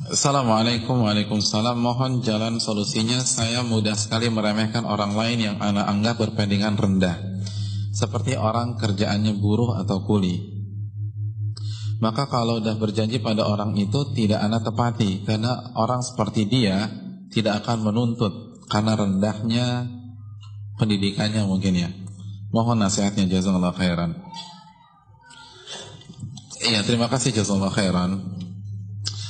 Assalamualaikum. Waalaikumsalam. Mohon jalan solusinya. Saya mudah sekali meremehkan orang lain yang anak anggap berpendingan rendah, seperti orang kerjaannya buruh atau kuli. Maka kalau sudah berjanji pada orang itu tidak anak tepati, karena orang seperti dia tidak akan menuntut karena rendahnya pendidikannya mungkin ya. Mohon nasihatnya, jazakallahu khairan. Iya, terima kasih, jazakallahu khairan.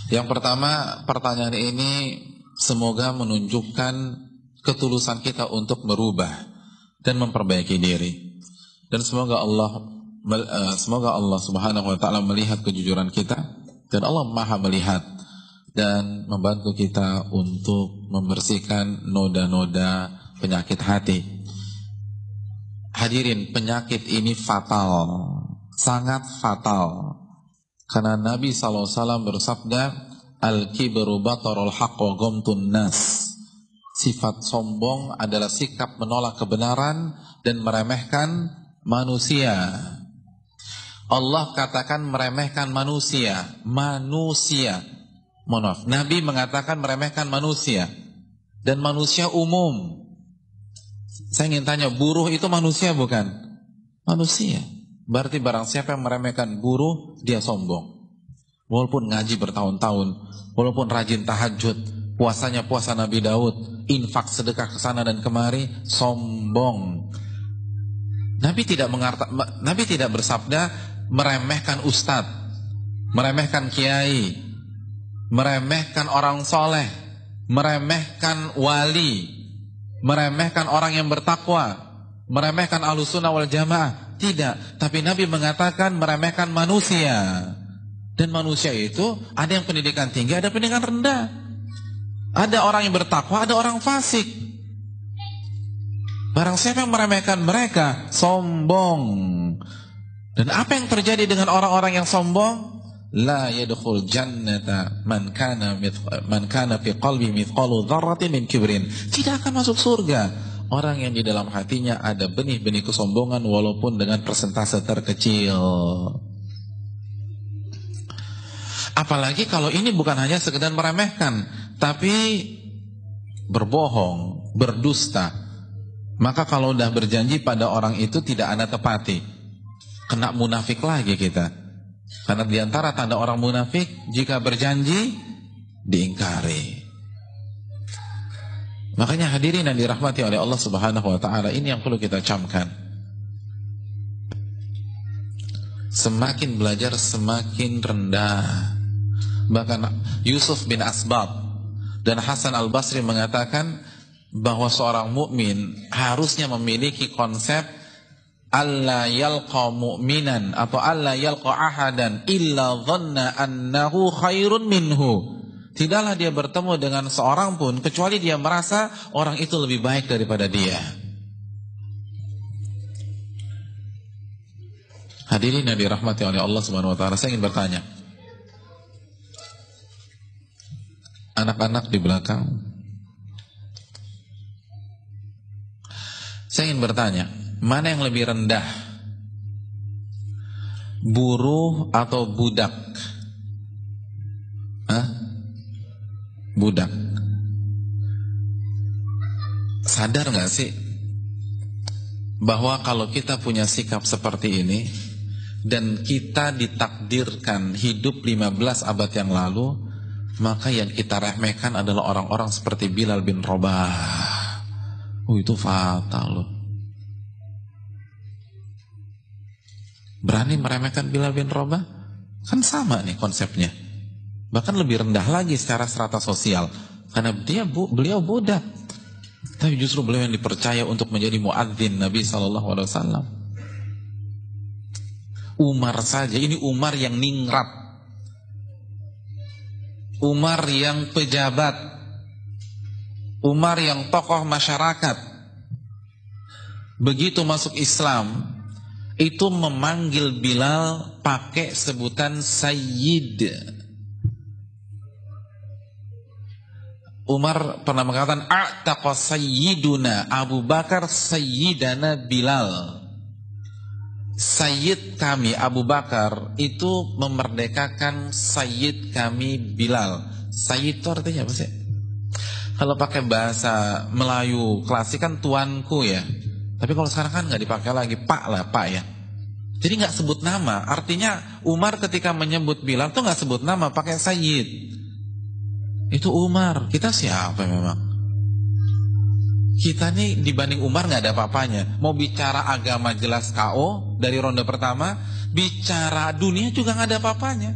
Yang pertama, pertanyaan ini semoga menunjukkan ketulusan kita untuk merubah dan memperbaiki diri. Dan semoga Allah Subhanahu wa taala melihat kejujuran kita, dan Allah Maha melihat dan membantu kita untuk membersihkan noda-noda penyakit hati. Hadirin, penyakit ini fatal, sangat fatal. Karena Nabi SAW bersabda, Al-kibru batarul haqq wa ghamtun nas. Sifat sombong adalah sikap menolak kebenaran dan meremehkan manusia. Allah katakan meremehkan manusia. Maaf, Nabi mengatakan meremehkan manusia. Dan manusia umum. Saya ingin tanya, buruh itu manusia bukan? Manusia. Berarti barang siapa yang meremehkan buruh, dia sombong. Walaupun ngaji bertahun-tahun, walaupun rajin tahajud, puasanya puasa Nabi Daud, infak sedekah ke sana dan kemari, sombong. Nabi tidak bersabda meremehkan ustadz, meremehkan kiai, meremehkan orang soleh, meremehkan wali, meremehkan orang yang bertakwa, meremehkan Ahlussunnah wal Jamaah. Tidak, tapi Nabi mengatakan meremehkan manusia. Dan manusia itu ada yang pendidikan tinggi, ada pendidikan rendah. Ada orang yang bertakwa, ada orang fasik. Barang siapa yang meremehkan mereka, sombong. Dan apa yang terjadi dengan orang-orang yang sombong? La yadkhul jannata man kana fi qalbi mithqalu dzarratin min kibrin. Tidak akan masuk surga orang yang di dalam hatinya ada benih-benih kesombongan walaupun dengan persentase terkecil. Apalagi kalau ini bukan hanya sekedar meremehkan, tapi berbohong, berdusta. Maka kalau udah berjanji pada orang itu tidak anda tepati, kena munafik lagi kita. Karena diantara tanda orang munafik, jika berjanji diingkari. Makanya hadirin yang dirahmati oleh Allah Subhanahu wa taala, ini yang perlu kita camkan. Semakin belajar semakin rendah. Bahkan Yusuf bin Asbab dan Hasan al-Basri mengatakan bahwa seorang mukmin harusnya memiliki konsep alla yalqa mu'minan atau alla yalqa ahadan illa dhanna annahu khairun minhu. Tidaklah dia bertemu dengan seorang pun kecuali dia merasa orang itu lebih baik daripada dia. Hadirin yang dirahmati oleh Allah Subhanahu wa taala, saya ingin bertanya. Anak-anak di belakang. Saya ingin bertanya, mana yang lebih rendah? Buruh atau budak? Budak. Sadar gak sih bahwa kalau kita punya sikap seperti ini dan kita ditakdirkan hidup 15 abad yang lalu, maka yang kita remehkan adalah orang-orang seperti Bilal bin Rabah. Itu fatal loh. Berani meremehkan Bilal bin Rabah? Kan sama nih konsepnya. Bahkan lebih rendah lagi secara strata sosial, karena beliau budak, tapi justru beliau yang dipercaya untuk menjadi muadzin Nabi SAW. Umar saja, ini Umar yang ningrat, Umar yang pejabat, Umar yang tokoh masyarakat, begitu masuk Islam itu memanggil Bilal pakai sebutan Sayyid. Umar pernah mengatakan a'taqa sayyiduna Abu Bakar sayyidana Bilal. Sayyid kami Abu Bakar itu memerdekakan sayyid kami Bilal. Sayyid itu artinya apa sih? Kalau pakai bahasa Melayu klasik kan tuanku ya. Tapi kalau sekarang kan nggak dipakai lagi, pak lah, pak ya. Jadi nggak sebut nama. Artinya Umar ketika menyebut Bilal tuh nggak sebut nama, pakai Sayyid. Itu Umar. Kita siapa memang? Kita nih dibanding Umar nggak ada apa-apanya. Mau bicara agama jelas KO dari ronde pertama, bicara dunia juga nggak ada apa-apanya.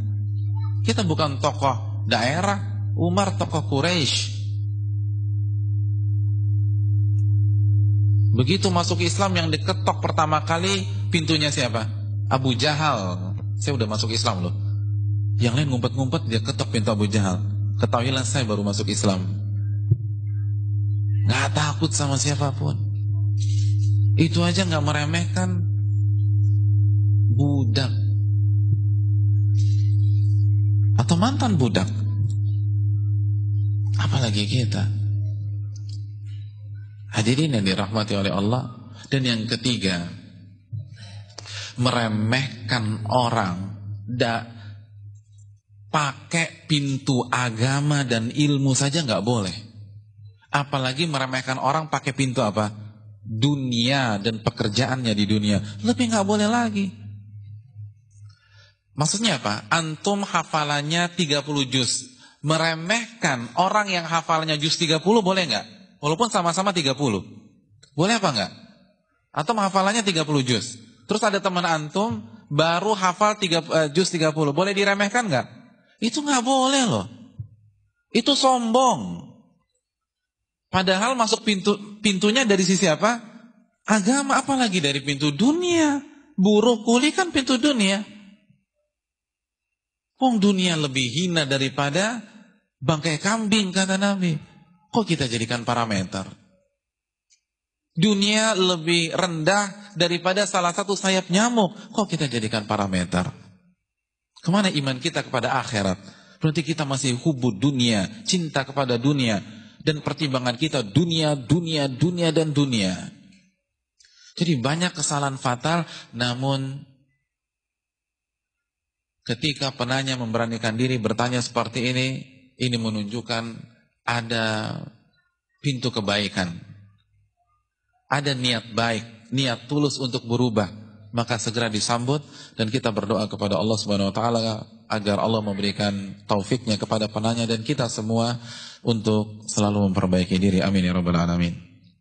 Kita bukan tokoh daerah, Umar tokoh Quraisy. Begitu masuk Islam yang diketok pertama kali pintunya siapa? Abu Jahal. Saya udah masuk Islam loh. Yang lain ngumpet-ngumpet, dia ketok pintu Abu Jahal. Ketahuilah saya baru masuk Islam. Gak takut sama siapapun. Itu aja gak meremehkan budak atau mantan budak. Apalagi kita. Hadirin yang dirahmati oleh Allah. Dan yang ketiga, meremehkan orang pakai pintu agama dan ilmu saja nggak boleh. Apalagi meremehkan orang pakai pintu apa? Dunia dan pekerjaannya di dunia. Lebih nggak boleh lagi. Maksudnya apa? Antum hafalannya 30 juz. Meremehkan orang yang hafalnya juz 30 boleh nggak? Walaupun sama-sama 30. Boleh apa enggak? Antum hafalannya 30 juz. Terus ada teman antum baru hafal juz 30. Boleh diremehkan enggak? Itu enggak boleh loh. Itu sombong. Padahal masuk pintunya dari sisi apa? Agama, apalagi dari pintu dunia. Buruh kuli kan pintu dunia. Wong dunia lebih hina daripada bangkai kambing kata Nabi. Kok kita jadikan parameter? Dunia lebih rendah daripada salah satu sayap nyamuk. Kok kita jadikan parameter? Kemana iman kita kepada akhirat? Berarti kita masih hubud dunia, cinta kepada dunia. Dan pertimbangan kita dunia, dunia, dunia, dan dunia. Jadi banyak kesalahan fatal, namun ketika penanya memberanikan diri bertanya seperti ini menunjukkan ada pintu kebaikan, ada niat baik, niat tulus untuk berubah, maka segera disambut dan kita berdoa kepada Allah Subhanahu wa taala agar Allah memberikan taufiknya kepada penanya dan kita semua untuk selalu memperbaiki diri. Amin ya rabbal alamin.